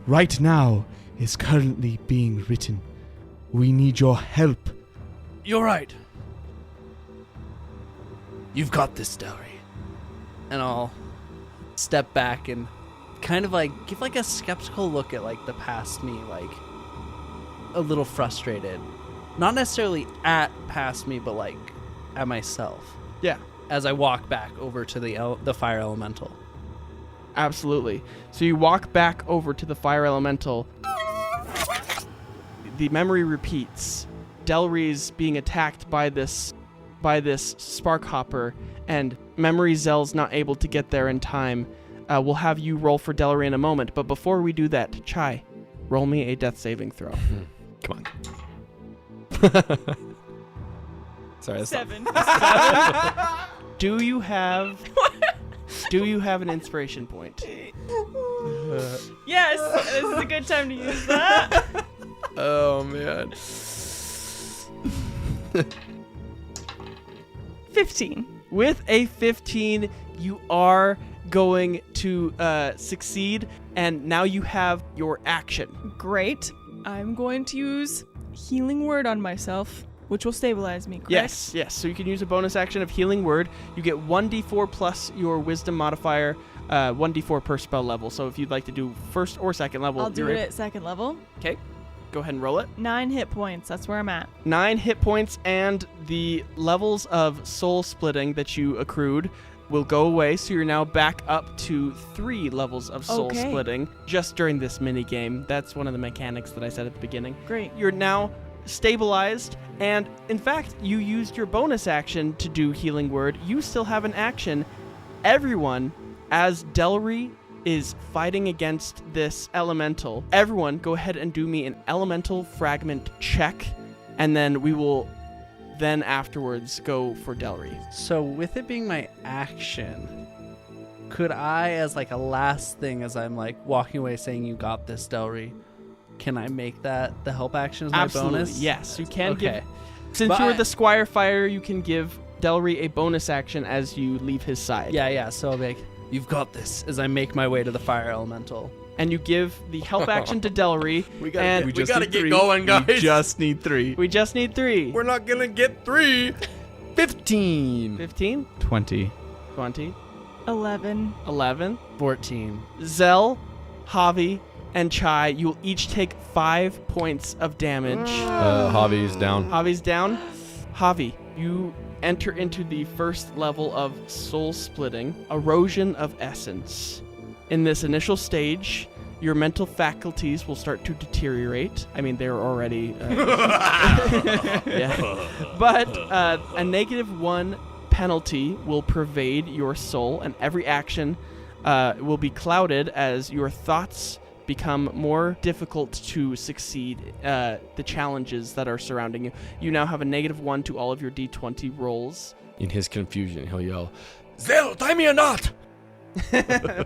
right now, is currently being written. We need your help. You're right. You've got this, Delry. And I'll step back and kind of give a skeptical look at the past me, a little frustrated. Not necessarily at past me, but at myself. Yeah, As I walk back over to the fire elemental. absolutely. So you walk back over to the fire elemental. The memory repeats. Delry's being attacked by this spark hopper, and Memory Zell's not able to get there in time. We'll have you roll for Delry in a moment, but before we do that, Chai, roll me a death saving throw. Come on. Sorry, that's 7. Do you have an inspiration point? Yes, this is a good time to use that. Oh, man. 15. With a 15, you are going to succeed, and now you have your action. Great. I'm going to use Healing Word on myself, which will stabilize me, correct? Yes. So you can use a bonus action of Healing Word. You get 1d4 plus your Wisdom modifier, 1d4 per spell level. So if you'd like to do first or second level, I'll do you're it able- at second level. Okay, go ahead and roll it. 9 hit points. That's where I'm at. 9 hit points, and the levels of soul splitting that you accrued will go away, so you're now back up to 3 levels of soul Okay. splitting just during this mini game. That's one of the mechanics that I said at the beginning. Great. You're now stabilized, and in fact, you used your bonus action to do Healing Word. You still have an action. Everyone, as Delry is fighting against this elemental, everyone go ahead and do me an elemental fragment check, and then we will then afterwards go for Delry. So with it being my action, could I, as a last thing, as I'm walking away saying you got this, Delry, can I make that the help action as my Absolutely, bonus? yes. You can Okay. give, since But you're I- the Squire Fire, you can give Delry a bonus action as you leave his side. Yeah. So I'll make, you've got this, as I make my way to the fire elemental. And you give the help action to Delry. We and gotta get going, guys. We just need 3. we just need 3. We're not gonna get 3. 15. 15, 20. 20, 11. 11. 14. Zell, Javi, and Chai, you will each take 5 points of damage. Javi's down. Javi's down. Javi, you enter into the first level of soul splitting, erosion of essence. In this initial stage, your mental faculties will start to deteriorate. I mean, they're already... yeah. But a -1 penalty will pervade your soul, and every action will be clouded as your thoughts become more difficult to succeed the challenges that are surrounding you. You now have a -1 to all of your D20 rolls. In his confusion, he'll yell, Zell, tie me a knot.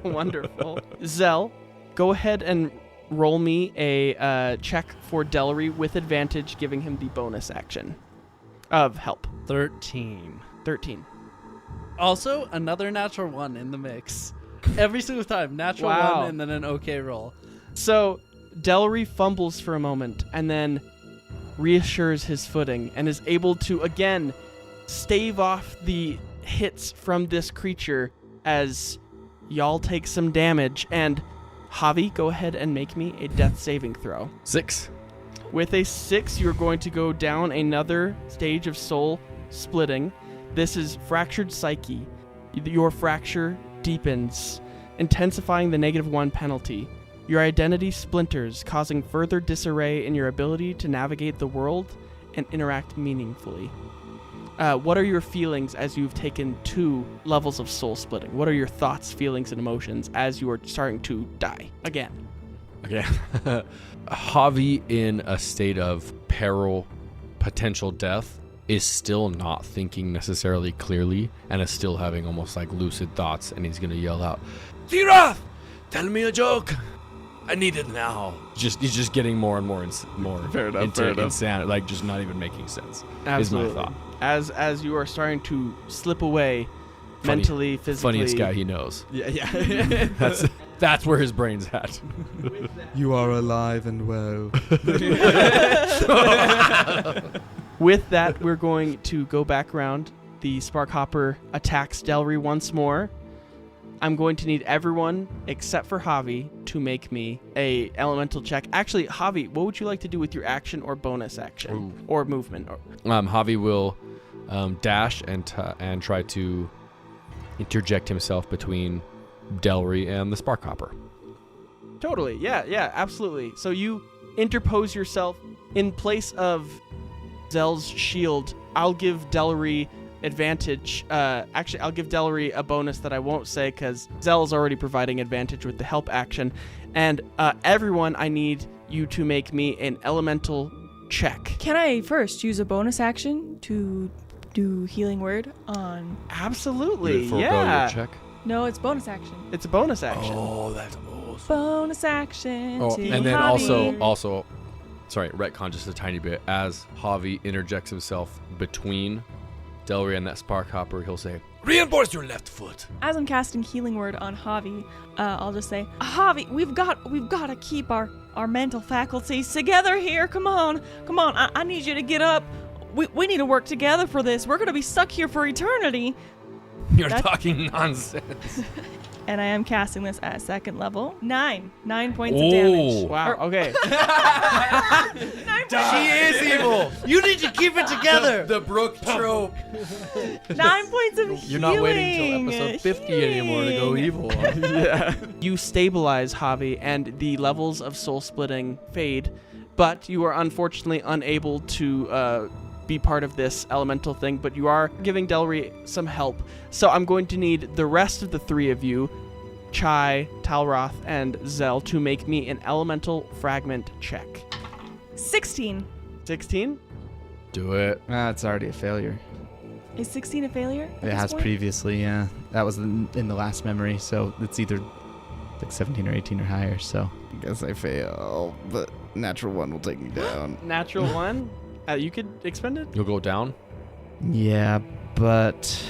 Wonderful. Zell, go ahead and roll me a check for Delry with advantage, giving him the bonus action of help. 13. 13. Also, another natural 1 in the mix. Every single time, natural Wow. 1 and then an okay roll. So, Delry fumbles for a moment and then reassures his footing and is able to again stave off the hits from this creature as y'all take some damage. And Javi, go ahead and make me a death saving throw. 6. With a 6, you're going to go down another stage of soul splitting. This is fractured psyche. Your fracture deepens, intensifying the -1 penalty. Your identity splinters, causing further disarray in your ability to navigate the world and interact meaningfully. What are your feelings as you've taken 2 levels of soul splitting? What are your thoughts, feelings, and emotions as you are starting to die again? Okay. Javi, in a state of peril, potential death, is still not thinking necessarily clearly and is still having almost like lucid thoughts, and he's going to yell out, Talroth, tell me a joke. I need it now. he's just getting more and more Fair enough, into fair enough. insanity, like just not even making sense. Absolutely. Is my thought. As you are starting to slip away Funny- mentally, physically. Funniest guy he knows. Yeah. That's where his brain's at. You are alive and well. With that, we're going to go back around. The Sparkhopper attacks Delry once more. I'm going to need everyone except for Javi to make me a elemental check. Actually, Javi, what would you like to do with your action or bonus action Ooh. or movement? Javi will dash and try to interject himself between Delry and the Sparkhopper. Totally. Yeah, absolutely. So you interpose yourself in place of Zell's shield. I'll give Delry advantage. Actually, I'll give Delry a bonus that I won't say because Zell's already providing advantage with the help action. And everyone, I need you to make me an elemental check. Can I first use a bonus action to do healing word on? Absolutely. You forego Yeah. your check. No, it's bonus action. It's a bonus action. Oh, that's awesome. Bonus action. Oh, to and then Javi. also, sorry, retcon just a tiny bit. As Javi interjects himself between Delry and that Sparkhopper, he'll say, Reinforce your left foot. As I'm casting healing word on Javi, I'll just say, Javi, we've got to keep our mental faculties together here. Come on. I need you to get up. We need to work together for this. We're gonna be stuck here for eternity. You're That's- talking nonsense. And I am casting this at 2nd level. 9 points of damage. Wow. Okay. 9 points. She is evil. You need to keep it together. The Brooke trope. 9 points of You're not waiting healing. till episode 50 anymore to go evil. You stabilize Javi, and the levels of soul splitting fade, but you are unfortunately unable to be part of this elemental thing, but you are giving Delry some help. So I'm going to need the rest of the 3 of you, Chai, Talroth, and Zell, to make me an elemental fragment check. 16. 16? Do it. It's already a failure. Is 16 a failure? at It this has point? previously, yeah. That was in the last memory, so it's either like 17 or 18 or higher, so I guess I fail, but natural 1 will take me down. Natural 1? You could expend it? You'll go down? Yeah, but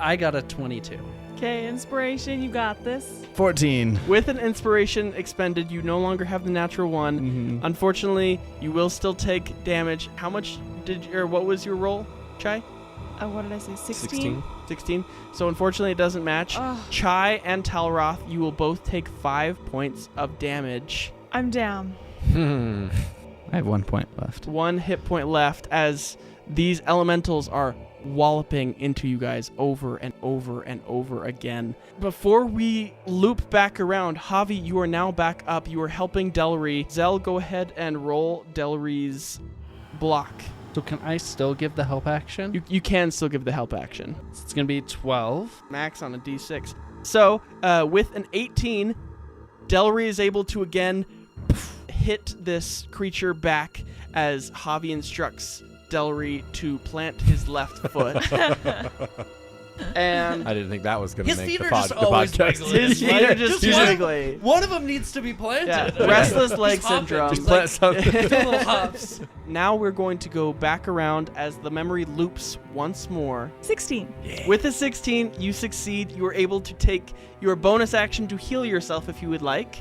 I got a 22. Okay, inspiration, you got this. 14. With an inspiration expended, you no longer have the natural 1. Mm-hmm. Unfortunately, you will still take damage. How much what was your roll, Chai? What did I say? 16? 16. So unfortunately, it doesn't match. Ugh. Chai and Talroth, you will both take 5 points of damage. I'm down. I have 1 point left. 1 hit point left as these elementals are walloping into you guys over and over and over again. Before we loop back around, Javi, you are now back up. You are helping Delry. Zell, go ahead and roll Delry's block. So can I still give the help action? You can still give the help action. It's going to be 12. Max on a d6. So, with an 18, Delry is able to again hit this creature back as Javi instructs Delry to plant his left foot. And I didn't think that was going to His make feet the, are pod, just the always podcast. wiggling. his feet are just Just one- wiggly. One of them needs to be planted. Yeah, restless leg Just hopping, syndrome. just like something. two little hops. Now we're going to go back around as the memory loops once more. 16. With a 16, you succeed. You are able to take your bonus action to heal yourself if you would like.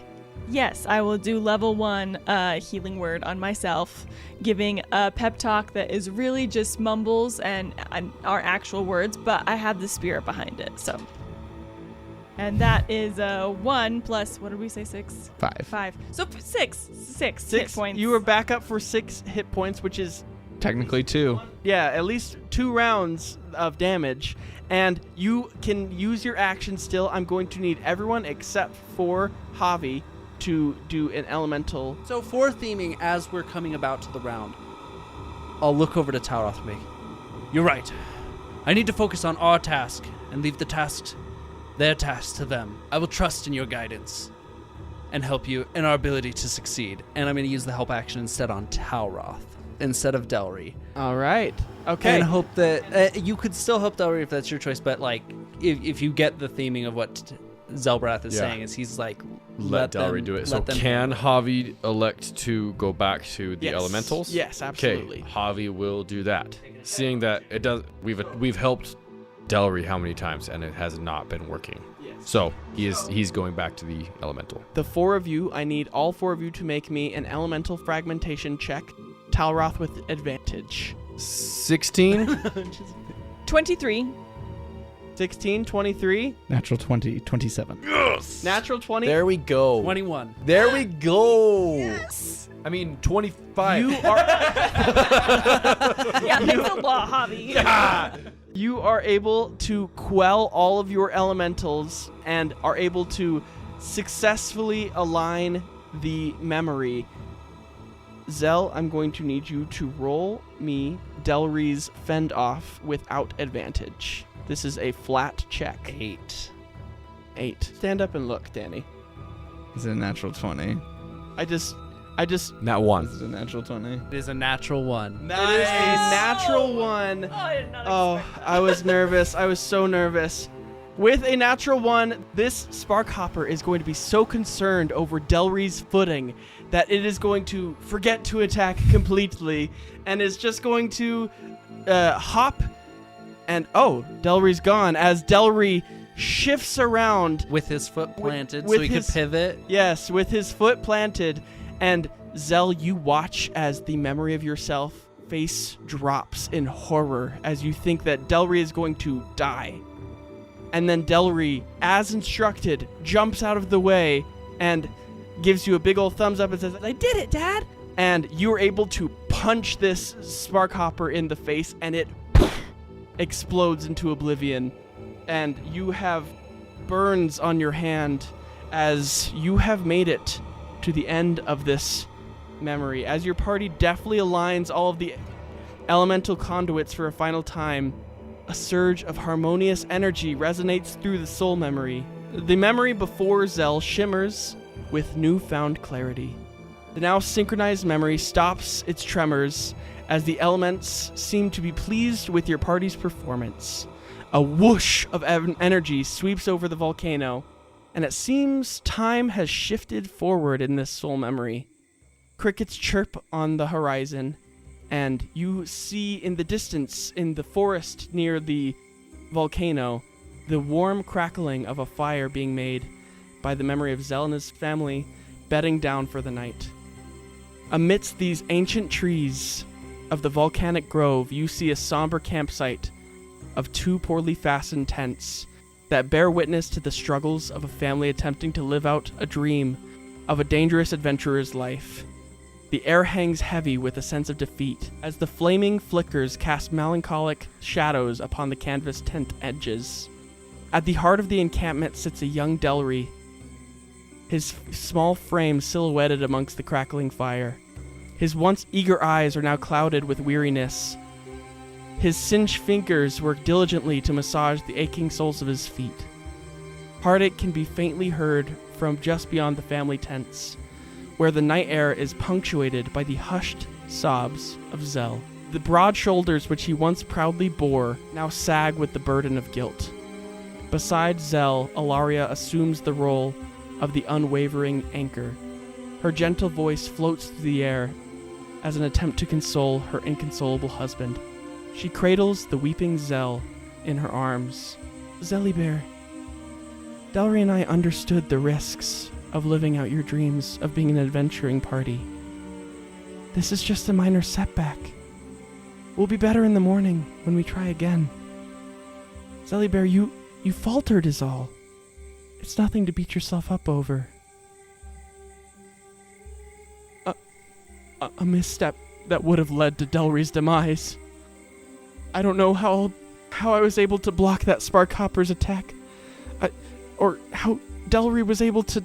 Yes, I will do level 1 healing word on myself, giving a pep talk that is really just mumbles and our actual words, but I have the spirit behind it. So, and that is 1 plus, what did we say, 6? 5. So 6 hit points. You are back up for 6 hit points, which is Technically 2. yeah, at least 2 rounds of damage. And you can use your action still. I'm going to need everyone except for Javi to do an elemental. So for theming, as we're coming about to the round, I'll look over to Talroth and make, you're right. I need to focus on our task and leave their tasks to them. I will trust in your guidance and help you in our ability to succeed. And I'm going to use the help action instead on Talroth instead of Delry. All right. Okay. And hope that you could still help Delry if that's your choice, but like if you get the theming of what Zelbrath is saying, is he's like, Let Delry do it. So can Javi elect to go back to the Yes. elementals? Yes, absolutely. Okay, Javi will do that. Seeing that it does, we've helped Delry how many times and it has not been working. Yes. So he's going back to the elemental. The 4 of you, I need all 4 of you to make me an elemental fragmentation check. Talroth with advantage. 16. 23. 16, 23. Natural 20, 27. Natural 20. There we go. 21. There we go. Yes. I mean, 25. You are Yeah, thanks a lot, Javi. you are able to quell all of your elementals and are able to successfully align the memory. Zell, I'm going to need you to roll me Delry's fend off without advantage. This is a flat check. 8. 8. Stand up and look, Danny. Is it a natural 20? I just Not one. Is it a natural 20? It is a natural 1. It is a natural 1. I did not Oh, I was nervous. I was so nervous. With a natural 1, this Spark Hopper is going to be so concerned over Delry's footing that it is going to forget to attack completely and is just going to hop. And Delry's gone as Delry shifts around. With his foot planted with so he could his- pivot. Yes, with his foot planted. And Zell, you watch as the memory of yourself face drops in horror as you think that Delry is going to die. And then Delry, as instructed, jumps out of the way and gives you a big old thumbs up and says, I did it, Dad! And you are able to punch this Spark Hopper in the face and it explodes into oblivion. And you have burns on your hand as you have made it to the end of this memory. As your party deftly aligns all of the elemental conduits for a final time, a surge of harmonious energy resonates through the soul memory. The memory before Zell shimmers with newfound clarity. The now synchronized memory stops its tremors as the elements seem to be pleased with your party's performance. A whoosh of energy sweeps over the volcano, and it seems time has shifted forward in this soul memory. Crickets chirp on the horizon, and you see in the distance, in the forest near the volcano, the warm crackling of a fire being made by the memory of Zell and his family bedding down for the night. Amidst these ancient trees of the volcanic grove, you see a somber campsite of 2 poorly fastened tents that bear witness to the struggles of a family attempting to live out a dream of a dangerous adventurer's life. The air hangs heavy with a sense of defeat as the flaming flickers cast melancholic shadows upon the canvas tent edges. At the heart of the encampment sits a young Delry, his small frame silhouetted amongst the crackling fire. His once eager eyes are now clouded with weariness. His singed fingers work diligently to massage the aching soles of his feet. Heartache can be faintly heard from just beyond the family tents, where the night air is punctuated by the hushed sobs of Zell. The broad shoulders which he once proudly bore now sag with the burden of guilt. Beside Zell, Ilaria assumes the role of the unwavering anchor. Her gentle voice floats through the air as an attempt to console her inconsolable husband. She cradles the weeping Zell in her arms. Zelly Bear, Delry and I understood the risks of living out your dreams of being an adventuring party. This is just a minor setback. We'll be better in the morning when we try again. Zellybear, you faltered is all. It's nothing to beat yourself up over. A misstep that would have led to Delry's demise. I don't know how I was able to block that Sparkhopper's attack. Or how Delry was able to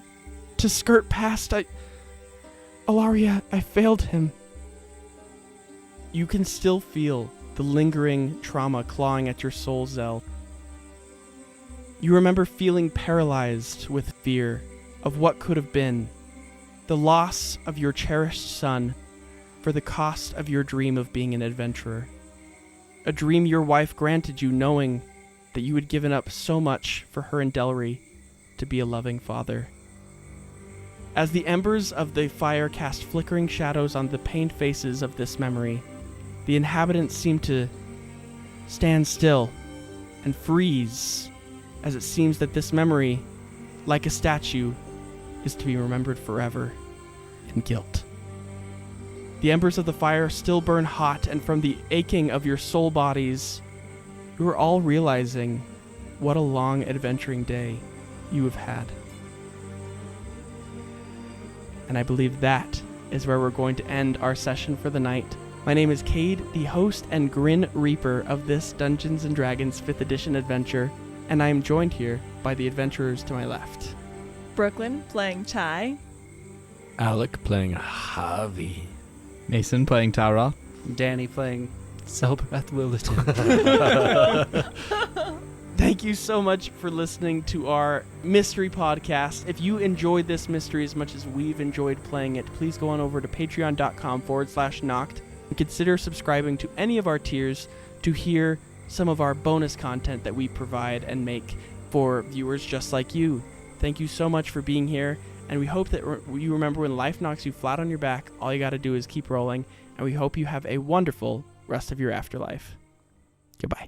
skirt past. Alaria, I failed him. You can still feel the lingering trauma clawing at your soul, Zell. You remember feeling paralyzed with fear of what could have been, the loss of your cherished son for the cost of your dream of being an adventurer. A dream your wife granted you knowing that you had given up so much for her and Delry to be a loving father. As the embers of the fire cast flickering shadows on the pained faces of this memory, the inhabitants seem to stand still and freeze, as it seems that this memory, like a statue, is to be remembered forever in guilt. The embers of the fire still burn hot, and from the aching of your soul bodies, you are all realizing what a long adventuring day you have had. And I believe that is where we're going to end our session for the night. My name is Cade, the host and Grin Reaper of this Dungeons & Dragons 5th edition adventure, and I am joined here by the adventurers to my left. Brooklyn playing Chai. Alec playing Javi. Mason playing Talroth. Danny playing Selbreath Willerton. Thank you so much for listening to our mystery podcast. If you enjoyed this mystery as much as we've enjoyed playing it, please go on over to patreon.com/knocked and consider subscribing to any of our tiers to hear some of our bonus content that we provide and make for viewers just like you. Thank you so much for being here, and we hope that you remember when life knocks you flat on your back, all you got to do is keep rolling, and we hope you have a wonderful rest of your afterlife. Goodbye.